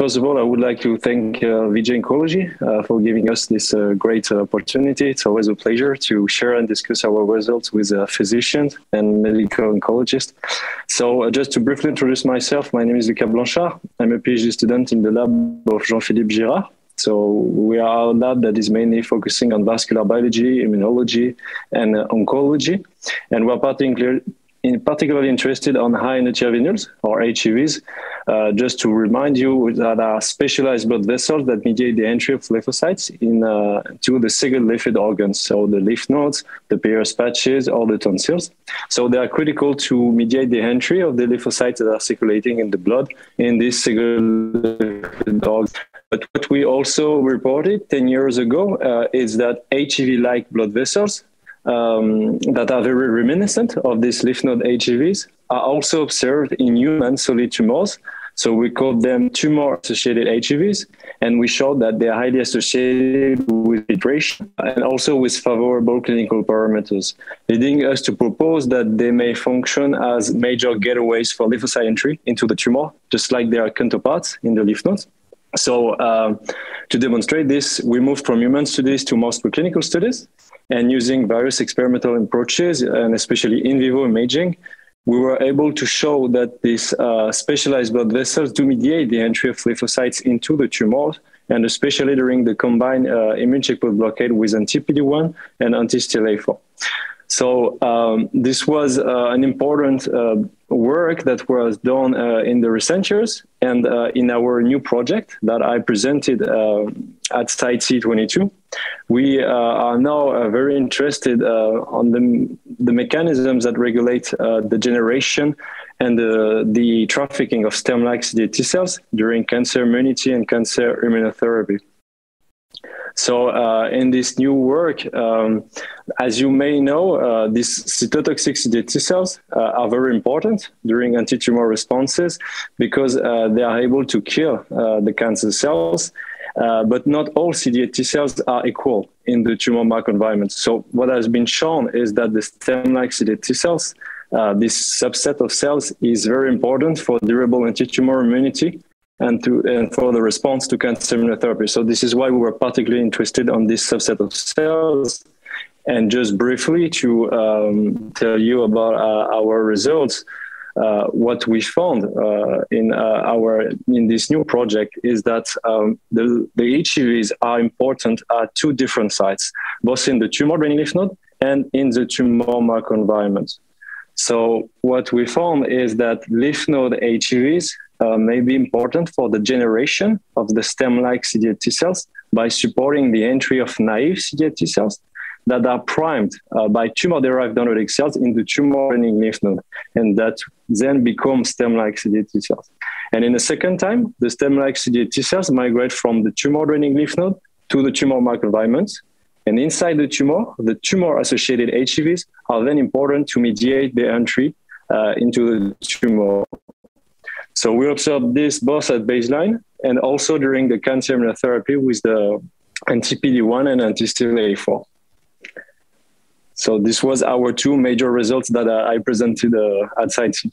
First of all, I would like to thank VJ Oncology for giving us this great opportunity. It's always a pleasure to share and discuss our results with physicians and medical oncologists. So just to briefly introduce myself, my name is Blanchard. I'm a PhD student in the lab of Jean-Philippe Girard. So we are a lab that is mainly focusing on vascular biology, immunology, and oncology. And we're particularly interested on high endothelial venules, or HEVs, just to remind you that are specialized blood vessels that mediate the entry of lymphocytes to the single lipid organs, so the lymph nodes, the Peyer's patches, or the tonsils. So they are critical to mediate the entry of the lymphocytes that are circulating in the blood in this single lipid organ. But what we also reported 10 years ago is that HEV-like blood vessels that are very reminiscent of these lymph node HEVs are also observed in human solid tumors. So we call them tumor-associated HEVs, and we showed that they are highly associated with filtration and also with favorable clinical parameters, leading us to propose that they may function as major gateways for lymphocyte entry into the tumor, just like their counterparts in the lymph nodes. So to demonstrate this, we moved from human studies to most preclinical studies, and using various experimental approaches, and especially in vivo imaging, we were able to show that these specialized blood vessels do mediate the entry of lymphocytes into the tumor, and especially during the combined immune checkpoint blockade with anti-PD-1 and anti-CTLA-4. So this was an important work that was done in the recent years, and in our new project that I presented at SITC 22, we are now very interested on the mechanisms that regulate the generation and the trafficking of stem-like CD8 T cells during cancer immunity and cancer immunotherapy. So in this new work, as you may know, these cytotoxic CD8 T cells are very important during anti-tumor responses because they are able to kill the cancer cells, but not all CD8 T cells are equal in the tumor microenvironment. So what has been shown is that the stem-like CD8 T cells, this subset of cells, is very important for durable anti-tumor immunity and for the response to cancer immunotherapy. So this is why we were particularly interested on this subset of cells. And just briefly to tell you about our results, what we found in this new project is that the HEVs are important at two different sites, both in the tumor draining lymph node and in the tumor microenvironment. So what we found is that lymph node HEVs may be important for the generation of the stem-like CD8 T cells by supporting the entry of naive CD8 T cells that are primed by tumor-derived dendritic cells in the tumor-draining lymph node, and that then become stem-like CD8 T cells. And in the second time, the stem-like CD8 T cells migrate from the tumor-draining lymph node to the tumor microenvironment. And inside the tumor-associated HEVs are then important to mediate the entry into the tumor. So we observed this both at baseline and also during the cancer immunotherapy with the anti-PD-1 and anti-CTLA-4. So this was our two major results that I presented at SITC.